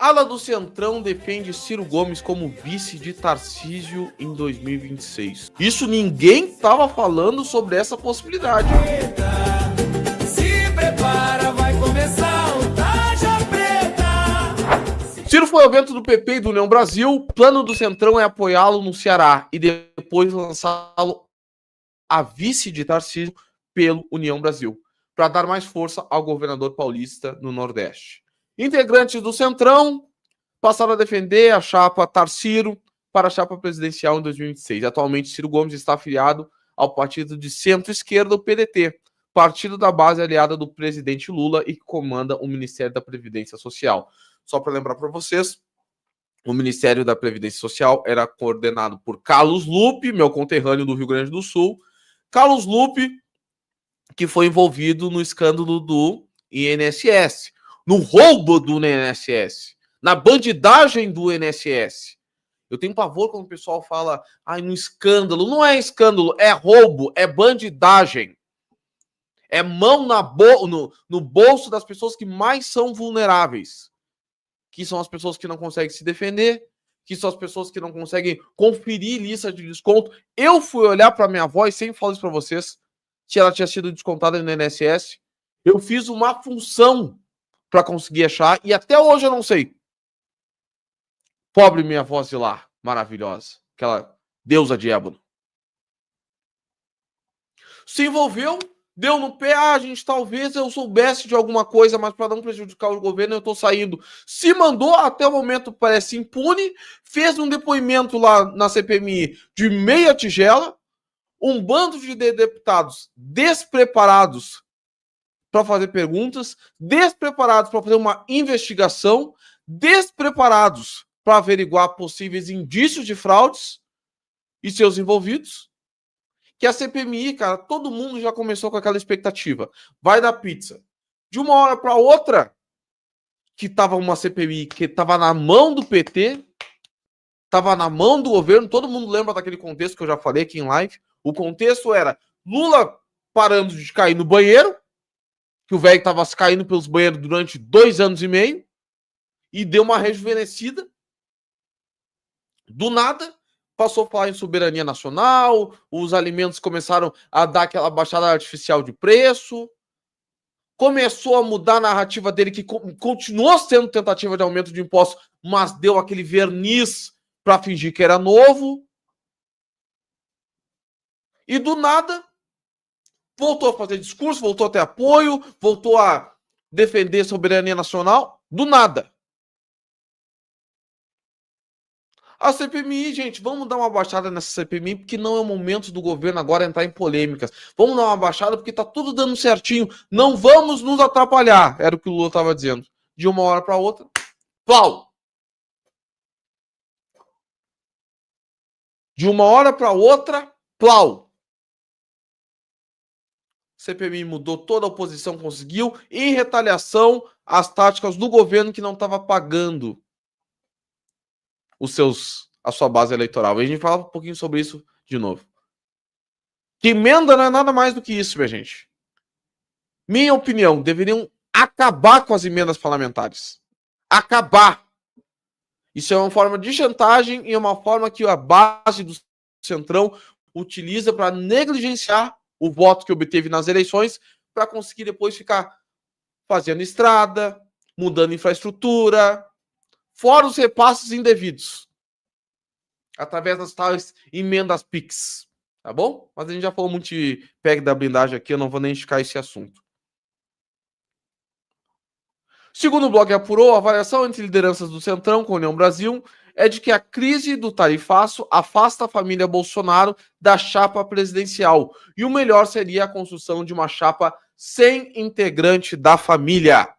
Ala do Centrão defende Ciro Gomes como vice de Tarcísio em 2026. Isso ninguém estava falando sobre essa possibilidade. Se prepara, vai começar o Tarja Preta. Ciro foi ao evento do PP e do União Brasil. O plano do Centrão é apoiá-lo no Ceará e depois lançá-lo a vice de Tarcísio pelo União Brasil, para dar mais força ao governador paulista no Nordeste. Integrantes do Centrão passaram a defender a chapa Tarcísio para a chapa presidencial em 2026. Atualmente, Ciro Gomes está afiliado ao partido de centro-esquerda, o PDT, partido da base aliada do presidente Lula e que comanda o Ministério da Previdência Social. Só para lembrar para vocês, o Ministério da Previdência Social era coordenado por Carlos Lupe, meu conterrâneo do Rio Grande do Sul. Carlos Lupe, que foi envolvido no escândalo do INSS, no roubo do INSS, na bandidagem do INSS. Eu tenho pavor quando o pessoal fala, no escândalo. Não é escândalo, é roubo, é bandidagem. É mão no bolso das pessoas que mais são vulneráveis. Que são as pessoas que não conseguem se defender, que são as pessoas que não conseguem conferir lista de desconto. Eu fui olhar para minha avó e sempre falo isso para vocês, se ela tinha sido descontada no INSS. Eu fiz uma função para conseguir achar e até hoje eu não sei. Pobre minha avó de lá, maravilhosa, aquela deusa de ébano. Se envolveu, deu no pé, gente, talvez eu soubesse de alguma coisa, mas para não prejudicar o governo eu tô saindo. Se mandou, até o momento parece impune, fez um depoimento lá na CPMI de meia tigela, um bando de deputados despreparados para fazer perguntas, despreparados para fazer uma investigação, despreparados para averiguar possíveis indícios de fraudes e seus envolvidos. Que a CPMI, cara, todo mundo já começou com aquela expectativa. Vai dar pizza. De uma hora para outra, que tava uma CPMI que tava na mão do PT, tava na mão do governo, todo mundo lembra daquele contexto que eu já falei aqui em live. O contexto era Lula parando de cair no banheiro, que o velho tava caindo pelos banheiros durante 2 anos e meio, e deu uma rejuvenescida. Do nada, passou a falar em soberania nacional, os alimentos começaram a dar aquela baixada artificial de preço, começou a mudar a narrativa dele, que continuou sendo tentativa de aumento de impostos, mas deu aquele verniz para fingir que era novo. E do nada, voltou a fazer discurso, voltou a ter apoio, voltou a defender soberania nacional, do nada. A CPMI, gente, vamos dar uma baixada nessa CPMI, porque não é o momento do governo agora entrar em polêmicas. Vamos dar uma baixada porque tá tudo dando certinho. Não vamos nos atrapalhar, era o que o Lula estava dizendo. De uma hora para outra, plau! De uma hora para outra, plau! CPMI mudou, toda a oposição conseguiu, em retaliação às táticas do governo que não estava pagando a sua base eleitoral. E a gente fala um pouquinho sobre isso de novo. Que emenda não é nada mais do que isso, minha gente. Minha opinião, deveriam acabar com as emendas parlamentares. Acabar. Isso é uma forma de chantagem e é uma forma que a base do Centrão utiliza para negligenciar o voto que obteve nas eleições para conseguir depois ficar fazendo estrada, mudando infraestrutura, fora os repasses indevidos, através das tais emendas PIX, tá bom? Mas a gente já falou muito de PEC da blindagem aqui, eu não vou nem esticar esse assunto. Segundo o blog apurou, a avaliação entre lideranças do Centrão com a União Brasil é de que a crise do tarifaço afasta a família Bolsonaro da chapa presidencial e o melhor seria a construção de uma chapa sem integrante da família.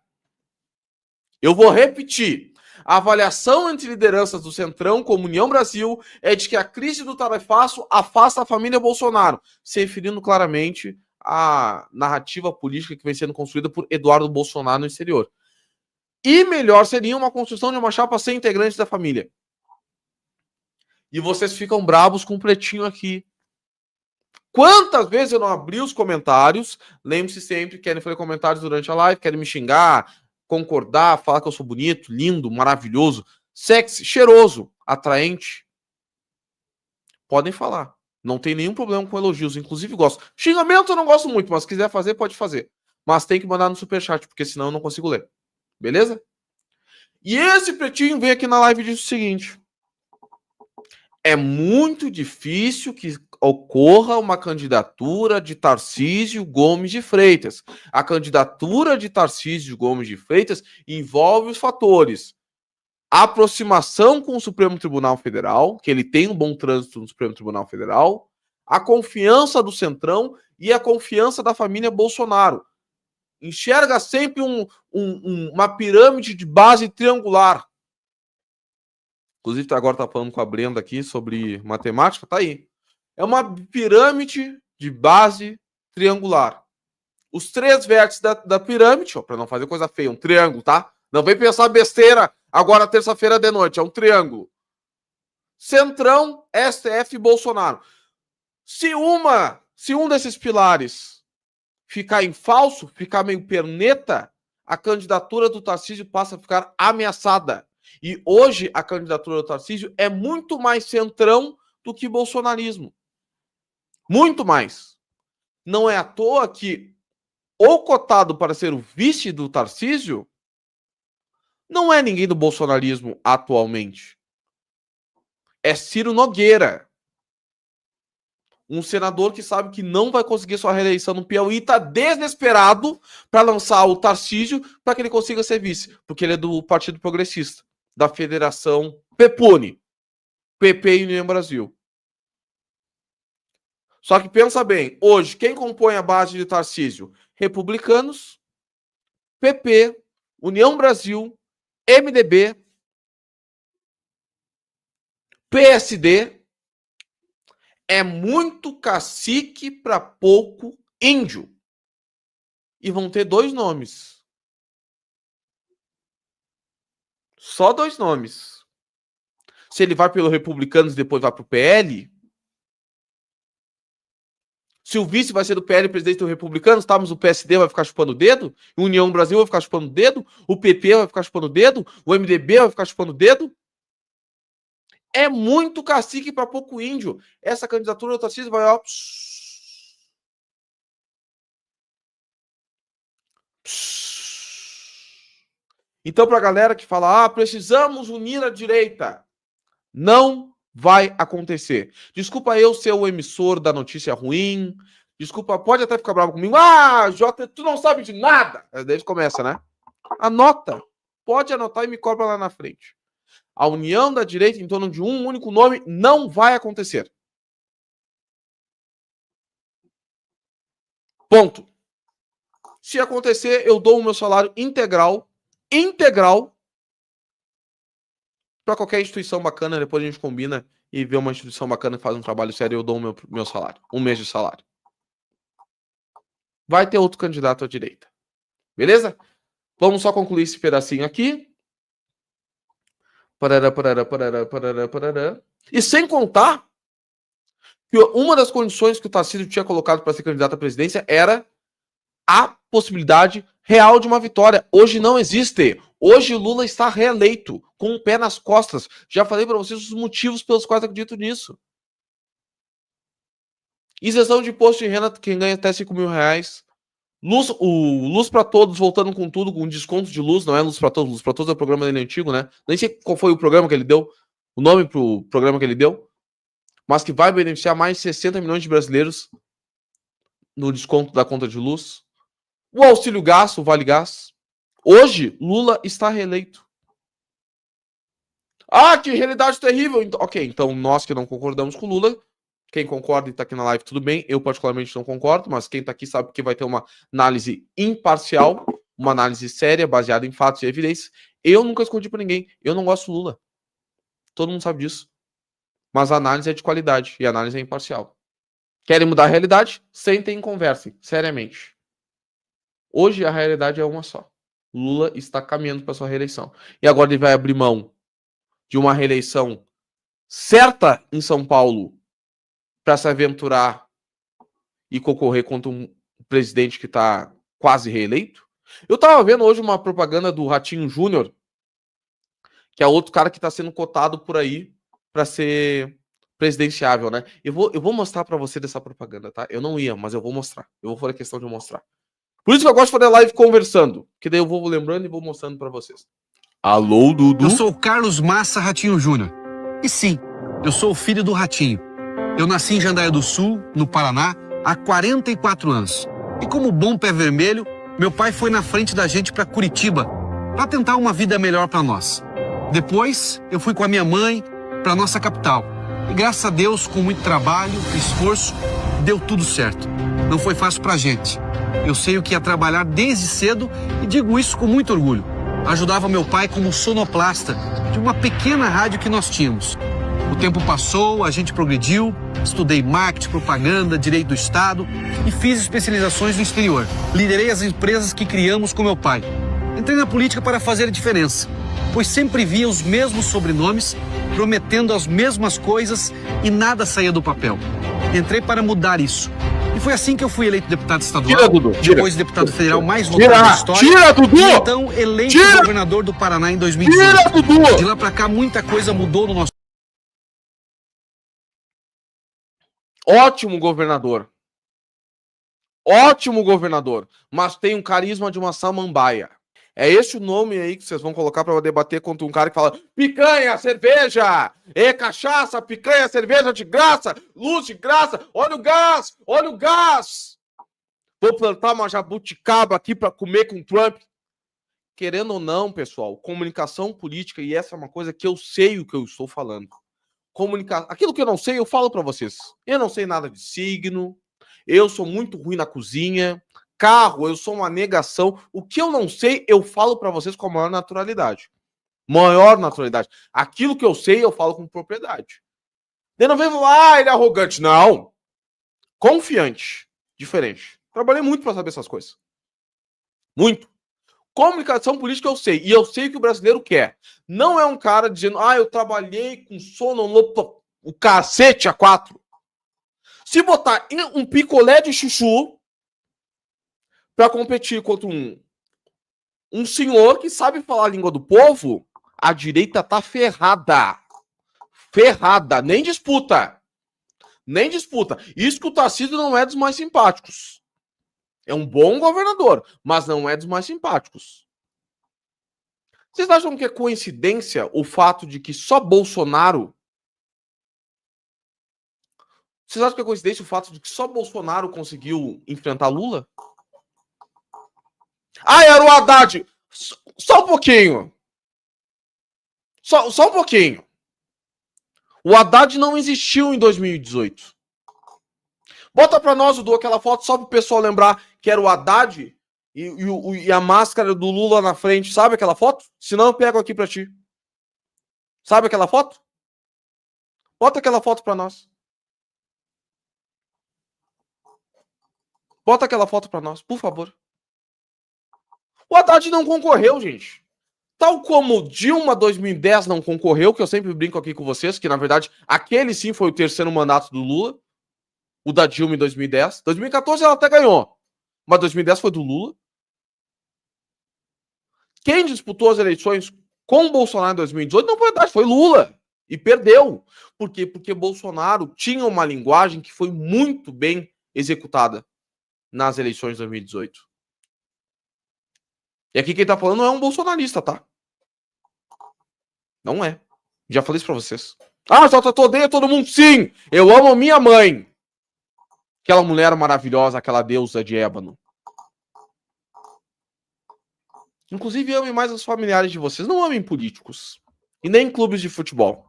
Eu vou repetir. A avaliação entre lideranças do Centrão como União Brasil é de que a crise do tarifaço afasta a família Bolsonaro, se referindo claramente à narrativa política que vem sendo construída por Eduardo Bolsonaro no exterior. E melhor seria uma construção de uma chapa sem integrantes da família. E vocês ficam bravos com o pretinho aqui. Quantas vezes eu não abri os comentários? Lembre-se sempre, querem fazer comentários durante a live, querem me xingar, concordar, falar que eu sou bonito, lindo, maravilhoso, sexy, cheiroso, atraente, podem falar. Não tem nenhum problema com elogios, inclusive gosto. Xingamento eu não gosto muito, mas se quiser fazer, pode fazer. Mas tem que mandar no superchat, porque senão eu não consigo ler. Beleza? E esse pretinho veio aqui na live e disse o seguinte: é muito difícil que ocorra uma candidatura de Tarcísio Gomes de Freitas. A candidatura de Tarcísio Gomes de Freitas envolve os fatores: a aproximação com o Supremo Tribunal Federal, que ele tem um bom trânsito no Supremo Tribunal Federal, a confiança do Centrão e a confiança da família Bolsonaro. Enxerga sempre uma pirâmide de base triangular. Inclusive, agora tá falando com a Brenda aqui sobre matemática, tá aí. É uma pirâmide de base triangular. Os três vértices da pirâmide, para não fazer coisa feia, um triângulo, tá? Não vem pensar besteira agora terça-feira de noite, é um triângulo. Centrão, STF e Bolsonaro. Se um desses pilares ficar em falso, ficar meio perneta, a candidatura do Tarcísio passa a ficar ameaçada. E hoje a candidatura do Tarcísio é muito mais centrão do que bolsonarismo. Muito mais. Não é à toa que o cotado para ser o vice do Tarcísio não é ninguém do bolsonarismo atualmente. É Ciro Nogueira. Um senador que sabe que não vai conseguir sua reeleição no Piauí e está desesperado para lançar o Tarcísio para que ele consiga ser vice, porque ele é do Partido Progressista, da Federação PEPUNE, PP e União Brasil. Só que pensa bem, hoje, quem compõe a base de Tarcísio? Republicanos, PP, União Brasil, MDB, PSD. É muito cacique para pouco índio. E vão ter 2 nomes. Só 2 nomes. Se ele vai pelo Republicanos e depois vai pro PL. Se o vice vai ser do PL presidente do Republicanos, tá, mas o PSD vai ficar chupando o dedo, o União Brasil vai ficar chupando o dedo, o PP vai ficar chupando o dedo, o MDB vai ficar chupando o dedo. É muito cacique para pouco índio. Essa candidatura do Tarcísio vai, ó. Então, para a galera que fala, precisamos unir a direita, não vai acontecer. Desculpa eu ser o emissor da notícia ruim. Desculpa, pode até ficar bravo comigo. Jota, tu não sabe de nada. Daí começa, né? Anota. Pode anotar e me cobra lá na frente. A união da direita em torno de um único nome não vai acontecer. Ponto. Se acontecer, eu dou o meu salário integral para qualquer instituição bacana. Depois a gente combina e vê uma instituição bacana que faz um trabalho sério, eu dou o meu salário. 1 mês de salário. Vai ter outro candidato à direita. Beleza? Vamos só concluir esse pedacinho aqui. Parará. E sem contar que uma das condições que o Tarcísio tinha colocado para ser candidato à presidência era a possibilidade real de uma vitória. Hoje não existe. Hoje o Lula está reeleito, com o pé nas costas. Já falei para vocês os motivos pelos quais acredito nisso. Isenção de imposto de renda, quem ganha até 5 mil reais. Luz para Todos voltando com tudo, com desconto de luz. Não é Luz para Todos. Luz para Todos é o programa dele antigo, né? Nem sei qual foi o programa que ele deu, o nome pro programa que ele deu, mas que vai beneficiar mais de 60 milhões de brasileiros no desconto da conta de luz. O auxílio gás, o Vale Gás. Hoje, Lula está reeleito. Que realidade terrível. Ok, então nós que não concordamos com Lula, quem concorda e está aqui na live, tudo bem. Eu particularmente não concordo, mas quem está aqui sabe que vai ter uma análise imparcial, uma análise séria, baseada em fatos e evidências. Eu nunca escondi para ninguém. Eu não gosto do Lula. Todo mundo sabe disso. Mas a análise é de qualidade e a análise é imparcial. Querem mudar a realidade? Sentem e conversem, seriamente. Hoje a realidade é uma só. Lula está caminhando para sua reeleição. E agora ele vai abrir mão de uma reeleição certa em São Paulo para se aventurar e concorrer contra um presidente que está quase reeleito. Eu tava vendo hoje uma propaganda do Ratinho Júnior, que é outro cara que tá sendo cotado por aí pra ser presidenciável, né? Eu vou mostrar pra você dessa propaganda, tá? Eu não ia, mas eu vou mostrar. Eu vou fazer questão de mostrar. Por isso que eu gosto de fazer live conversando, que daí eu vou lembrando e vou mostrando pra vocês. Alô, Dudu? Eu sou o Carlos Massa Ratinho Júnior. E sim, eu sou o filho do Ratinho. Eu nasci em Jandaia do Sul, no Paraná, há 44 anos. E como bom pé vermelho, meu pai foi na frente da gente para Curitiba, para tentar uma vida melhor para nós. Depois, eu fui com a minha mãe para nossa capital. E graças a Deus, com muito trabalho, esforço, deu tudo certo. Não foi fácil pra gente. Eu sei o que é trabalhar desde cedo e digo isso com muito orgulho. Ajudava meu pai como sonoplasta de uma pequena rádio que nós tínhamos. O tempo passou, a gente progrediu, estudei marketing, propaganda, direito do Estado e fiz especializações no exterior. Liderei as empresas que criamos com meu pai. Entrei na política para fazer a diferença, pois sempre via os mesmos sobrenomes, prometendo as mesmas coisas e nada saía do papel. Entrei para mudar isso. E foi assim que eu fui eleito deputado estadual, Tira, Dudu, tira. depois deputado federal mais votado da história. Tira, Dudu! E então eleito governador do Paraná em 2018. Tira, Dudu! De lá pra cá, muita coisa mudou no nosso... Ótimo governador. Ótimo governador. Mas tem um carisma de uma samambaia. É esse o nome aí que vocês vão colocar para debater contra um cara que fala picanha, cerveja, cachaça, picanha, cerveja de graça, luz de graça, olha o gás, olha o gás. Vou plantar uma jabuticaba aqui para comer com Trump. Querendo ou não, pessoal, comunicação política, e essa é uma coisa que eu sei o que eu estou falando. Aquilo que eu não sei, eu falo para vocês. Eu não sei nada de signo, eu sou muito ruim na cozinha, carro, eu sou uma negação. O que eu não sei, eu falo para vocês com a maior naturalidade. Maior naturalidade. Aquilo que eu sei, eu falo com propriedade. Eu não venho falar, ele é arrogante. Não. Confiante. Diferente. Trabalhei muito para saber essas coisas. Muito. Comunicação política eu sei. E eu sei o que o brasileiro quer. Não é um cara dizendo, eu trabalhei com sono o cacete a 4. Se botar um picolé de chuchu para competir contra um senhor que sabe falar a língua do povo, a direita tá ferrada. Ferrada. Nem disputa. Nem disputa. Isso que o Tarcísio não é dos mais simpáticos. É um bom governador, mas não é dos mais simpáticos. Vocês acham que é coincidência o fato de que só Bolsonaro... Vocês acham que é coincidência o fato de que só Bolsonaro conseguiu enfrentar Lula? Era o Haddad! Só um pouquinho. Só um pouquinho. O Haddad não existiu em 2018. Bota pra nós, Dudu, aquela foto só pro pessoal lembrar que era o Haddad e a máscara do Lula na frente. Sabe aquela foto? Senão eu pego aqui pra ti. Sabe aquela foto? Bota aquela foto pra nós. Bota aquela foto pra nós, por favor. O Haddad não concorreu, gente. Tal como Dilma 2010 não concorreu, que eu sempre brinco aqui com vocês, que na verdade aquele sim foi o terceiro mandato do Lula. O da Dilma em 2010. 2014 ela até ganhou. Mas 2010 foi do Lula. Quem disputou as eleições com Bolsonaro em 2018 não foi Haddad, foi Lula. E perdeu. Por quê? Porque Bolsonaro tinha uma linguagem que foi muito bem executada nas eleições de 2018. E aqui quem tá falando não é um bolsonarista, tá? Não é. Já falei isso pra vocês. Só odeia todo mundo? Sim! Eu amo minha mãe. Aquela mulher maravilhosa, aquela deusa de ébano. Inclusive, amem mais os familiares de vocês. Não amem políticos. E nem clubes de futebol.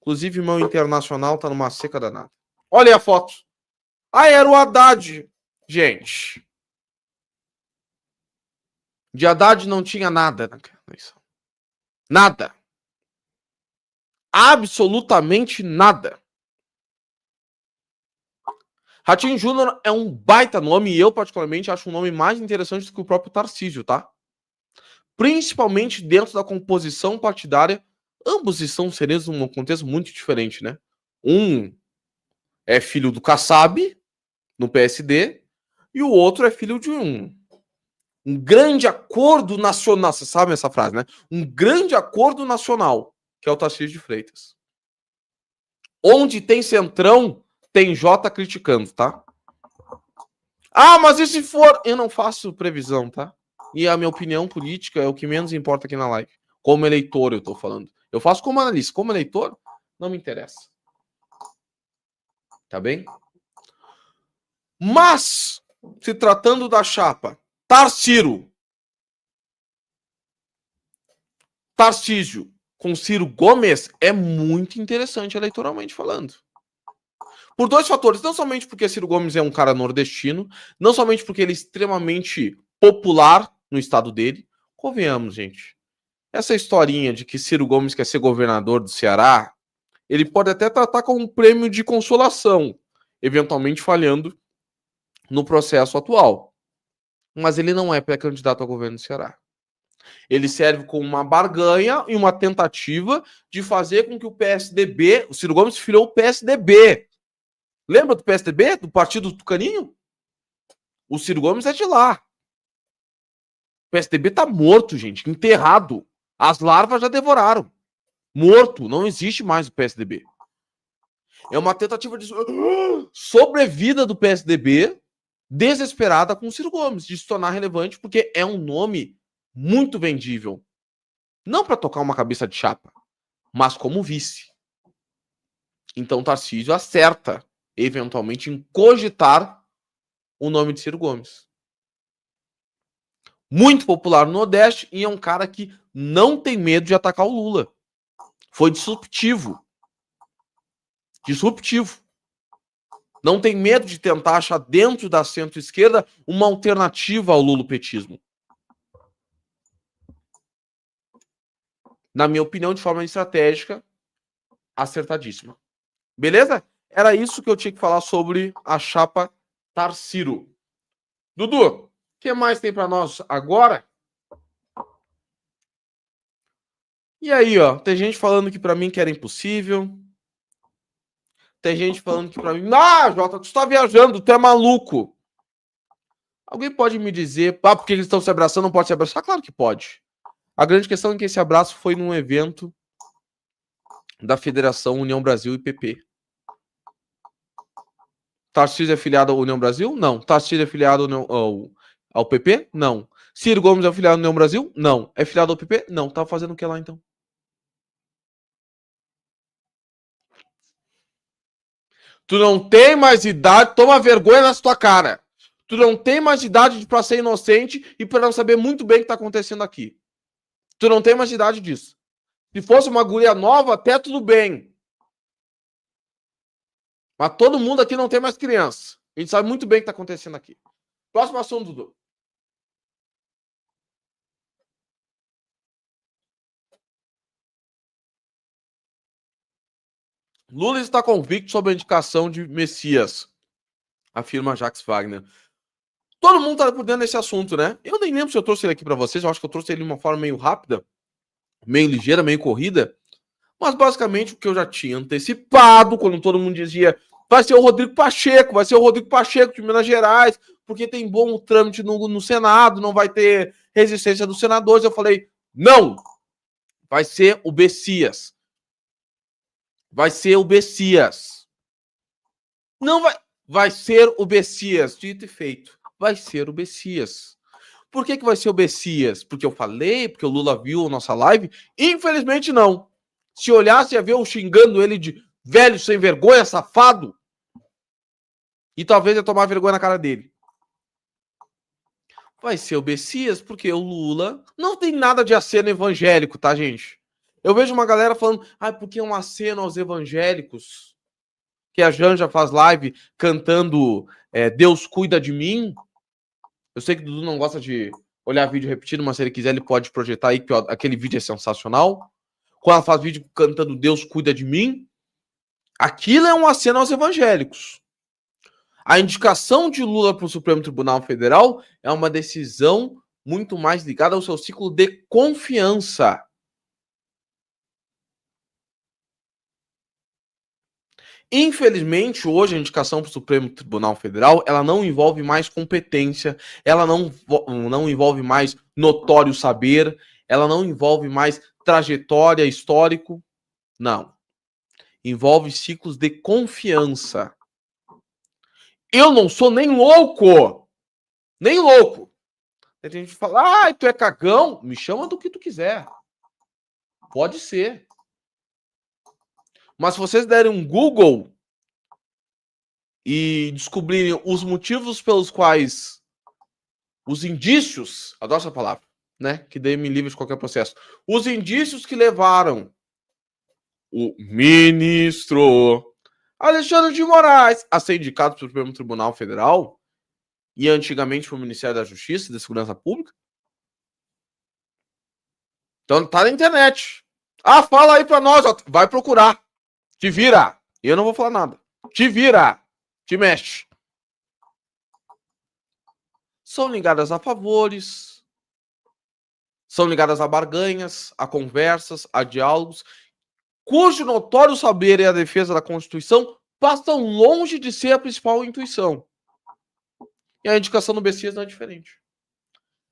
Inclusive, meu internacional tá numa seca danada. Olha aí a foto. Era o Haddad. Gente. De Haddad não tinha nada naquela eleição. Nada. Absolutamente nada. Ratinho Júnior é um baita nome e eu, particularmente, acho um nome mais interessante do que o próprio Tarcísio, tá? Principalmente dentro da composição partidária. Ambos estão inseridos num contexto muito diferente, né? Um é filho do Kassab, no PSD, e o outro é filho de um Um grande acordo nacional. Você sabe essa frase, né? Um grande acordo nacional, que é o Tarcísio de Freitas. Onde tem centrão, tem Jota criticando, tá? Ah, mas e se for... Eu não faço previsão, tá? E a minha opinião política é o que menos importa aqui na live. Como eleitor, eu tô falando. Eu faço como analista. Como eleitor, não me interessa. Tá bem? Mas, se tratando da chapa Tarcísio com Ciro Gomes, é muito interessante eleitoralmente falando. Por dois fatores. Não somente porque Ciro Gomes é um cara nordestino, não somente porque ele é extremamente popular no estado dele. Convenhamos, gente. Essa historinha de que Ciro Gomes quer ser governador do Ceará, ele pode até tratar como um prêmio de consolação, eventualmente falhando no processo atual. Mas ele não é pré-candidato ao governo do Ceará. Ele serve como uma barganha e uma tentativa de fazer com que o PSDB... O Ciro Gomes filiou o PSDB. Lembra do PSDB? Do Partido do Tucaninho? O Ciro Gomes é de lá. O PSDB tá morto, gente. Enterrado. As larvas já devoraram. Morto. Não existe mais o PSDB. É uma tentativa de sobrevida do PSDB desesperada com o Ciro Gomes, de se tornar relevante, porque é um nome muito vendível. Não para tocar uma cabeça de chapa, mas como vice. Então Tarcísio acerta, eventualmente, em cogitar o nome de Ciro Gomes. Muito popular no Nordeste e é um cara que não tem medo de atacar o Lula. Foi disruptivo. Disruptivo. Não tem medo de tentar achar dentro da centro-esquerda uma alternativa ao lulopetismo. Na minha opinião, de forma estratégica, acertadíssima. Beleza? Era isso que eu tinha que falar sobre a chapa Tarcísio. Dudu, o que mais tem para nós agora? E aí, ó, tem gente falando que para mim que era impossível. Tem gente falando que para mim... Ah, Jota, tu está viajando, tu é maluco. Alguém pode me dizer, ah, porque eles estão se abraçando, não pode se abraçar? Claro que pode. A grande questão é que esse abraço foi num evento da Federação União Brasil e PP. Tarcísio é filiado à União Brasil? Não. Tarcísio é filiado ao PP? Não. Ciro Gomes é filiado à União Brasil? Não. É filiado ao PP? Não. Tá fazendo o que lá, então? Tu não tem mais idade, toma vergonha na tua cara. Tu não tem mais idade pra ser inocente e pra não saber muito bem o que tá acontecendo aqui. Tu não tem mais idade disso. Se fosse uma guria nova, até tudo bem. Mas todo mundo aqui não tem mais criança. A gente sabe muito bem o que tá acontecendo aqui. Próximo assunto, Dudu. Lula está convicto sobre a indicação de Messias, afirma Jacques Wagner. Todo mundo tá por dentro desse assunto, né? Eu nem lembro se eu trouxe ele aqui para vocês. Eu acho que eu trouxe ele de uma forma meio rápida, meio ligeira, meio corrida. Mas basicamente o que eu já tinha antecipado, quando todo mundo dizia vai ser o Rodrigo Pacheco de Minas Gerais, porque tem bom trâmite no Senado, não vai ter resistência dos senadores. Eu falei, não! Vai ser o Messias. Vai ser o Messias. Não vai... Vai ser o Messias. Dito e feito. Vai ser o Messias. Por que vai ser o Messias? Porque eu falei? Porque o Lula viu a nossa live? Infelizmente não. Se olhasse, ia ver eu xingando ele de velho sem vergonha, safado. E talvez ia tomar vergonha na cara dele. Vai ser o Messias porque o Lula não tem nada de aceno evangélico, tá, gente? Eu vejo uma galera falando, porque é um aceno aos evangélicos. Que a Janja faz live cantando Deus cuida de mim. Eu sei que o Dudu não gosta de olhar vídeo repetido, mas se ele quiser, ele pode projetar aí, que aquele vídeo é sensacional. Quando ela faz vídeo cantando Deus cuida de mim, aquilo é um aceno aos evangélicos. A indicação de Lula para o Supremo Tribunal Federal é uma decisão muito mais ligada ao seu ciclo de confiança. Infelizmente, hoje a indicação para o Supremo Tribunal Federal, ela não envolve mais competência, ela não envolve mais notório saber, ela não envolve mais trajetória, histórico, não. Envolve ciclos de confiança. Eu não sou nem louco! Nem louco! Tem gente que fala, tu é cagão? Me chama do que tu quiser. Pode ser. Mas se vocês derem um Google e descobrirem os motivos pelos quais, os indícios, adoro essa palavra, né? Que daí me livre de qualquer processo. Os indícios que levaram o ministro Alexandre de Moraes a ser indicado pelo Supremo Tribunal Federal e antigamente para o Ministério da Justiça e da Segurança Pública. Então tá na internet. Fala aí pra nós, ó. Vai procurar. Te vira. Eu não vou falar nada. Te vira. Te mexe. São ligadas a favores. São ligadas a barganhas, a conversas, a diálogos, cujo notório saber e a defesa da Constituição passam longe de ser a principal intuição. E a indicação do Bessias não é diferente.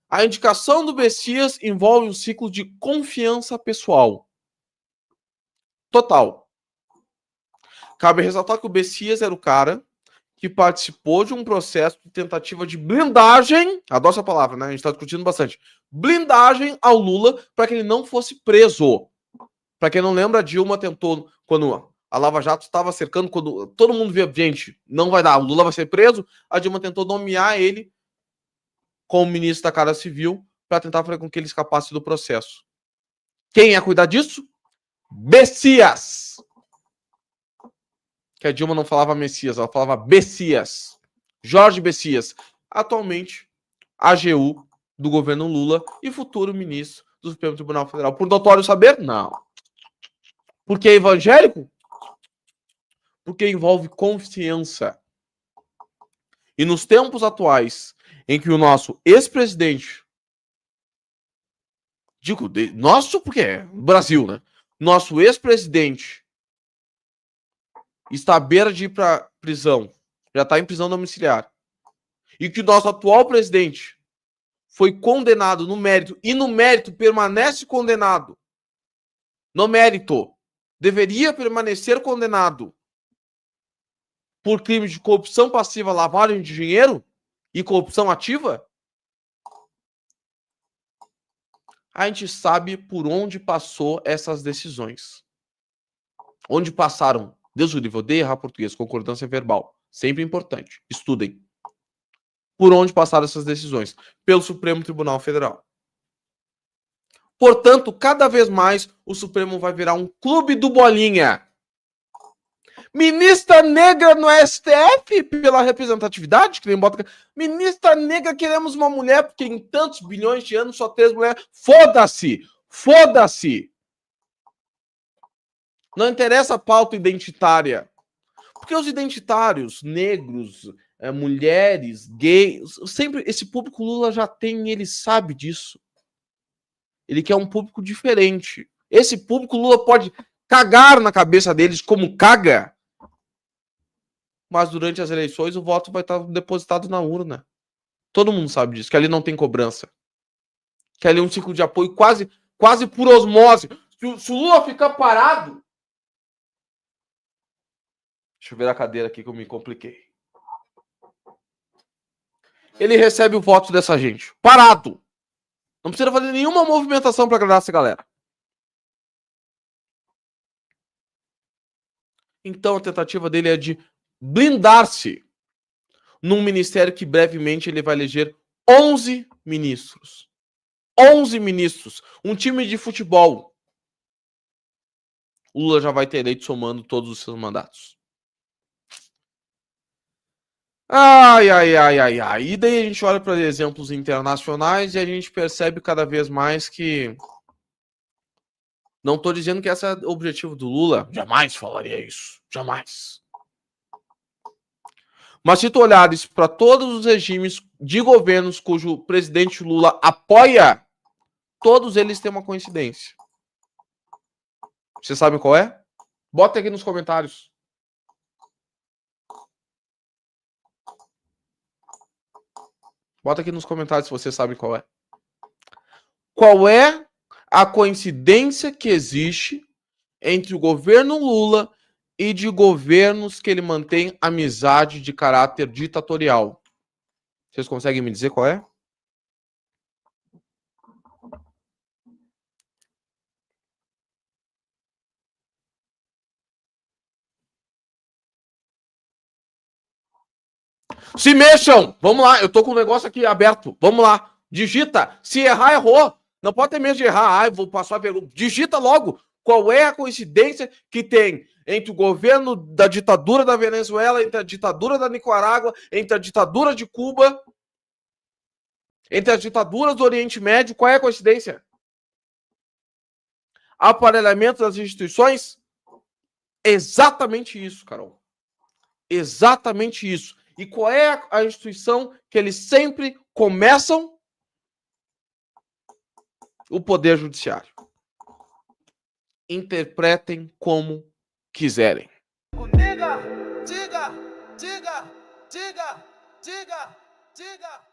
A indicação do Bessias envolve um ciclo de confiança pessoal. Total. Cabe ressaltar que o Bessias era o cara que participou de um processo de tentativa de blindagem, adoro essa palavra, né? A gente está discutindo bastante. Blindagem ao Lula para que ele não fosse preso. Para quem não lembra, a Dilma tentou, quando a Lava Jato estava cercando, quando todo mundo via, gente, não vai dar, o Lula vai ser preso, a Dilma tentou nomear ele como ministro da Casa Civil para tentar fazer com que ele escapasse do processo. Quem ia cuidar disso? Bessias! Que a Dilma não falava Messias, ela falava Bessias. Jorge Bessias. Atualmente, AGU do governo Lula e futuro ministro do Supremo Tribunal Federal. Por notório saber? Não. Porque é evangélico? Porque envolve confiança. E nos tempos atuais, em que o nosso ex-presidente, nosso porque é Brasil, né? Nosso ex-presidente está à beira de ir para prisão, já está em prisão domiciliar, e que o nosso atual presidente foi condenado no mérito, e no mérito permanece condenado, no mérito, deveria permanecer condenado por crimes de corrupção passiva, lavagem de dinheiro e corrupção ativa, a gente sabe por onde passou essas decisões. Onde passaram. Deus o livre, odeio errar português, concordância verbal. Sempre importante. Estudem. Por onde passaram essas decisões? Pelo Supremo Tribunal Federal. Portanto, cada vez mais o Supremo vai virar um clube do Bolinha. Ministra negra no STF pela representatividade, que nem bota. Ministra negra, queremos uma mulher, porque em tantos bilhões de anos só 3 mulheres. Foda-se! Foda-se! Não interessa a pauta identitária. Porque os identitários, negros, mulheres, gays, sempre esse público Lula já tem, ele sabe disso. Ele quer um público diferente. Esse público Lula pode cagar na cabeça deles como caga, mas durante as eleições o voto vai estar depositado na urna. Todo mundo sabe disso, que ali não tem cobrança. Que ali é um ciclo de apoio quase por osmose. Se o Lula ficar parado... Deixa eu ver a cadeira aqui que eu me compliquei. Ele recebe o voto dessa gente. Parado. Não precisa fazer nenhuma movimentação para agradar essa galera. Então a tentativa dele é de blindar-se num ministério que brevemente ele vai eleger 11 ministros. 11 ministros. Um time de futebol. O Lula já vai ter eleito somando todos os seus mandatos. Ai. E daí a gente olha para exemplos internacionais e a gente percebe cada vez mais que... Não estou dizendo que esse é o objetivo do Lula. Jamais falaria isso. Jamais. Mas se tu olhares para todos os regimes de governos cujo presidente Lula apoia, todos eles têm uma coincidência. Você sabe qual é? Bota aqui nos comentários. Bota aqui nos comentários se você sabe qual é. Qual é a coincidência que existe entre o governo Lula e de governos que ele mantém amizade de caráter ditatorial? Vocês conseguem me dizer qual é? Se mexam! Vamos lá, eu tô com o negócio aqui aberto. Vamos lá. Digita. Se errar, errou. Não pode ter medo de errar. Ai, vou passar a pergunta. Digita logo. Qual é a coincidência que tem entre o governo da ditadura da Venezuela, entre a ditadura da Nicarágua, entre a ditadura de Cuba, entre as ditaduras do Oriente Médio? Qual é a coincidência? Aparelhamento das instituições? Exatamente isso, Carol. Exatamente isso. E qual é a instituição que eles sempre começam? O Poder Judiciário. Interpretem como quiserem. Diga, diga, diga, diga, diga, diga.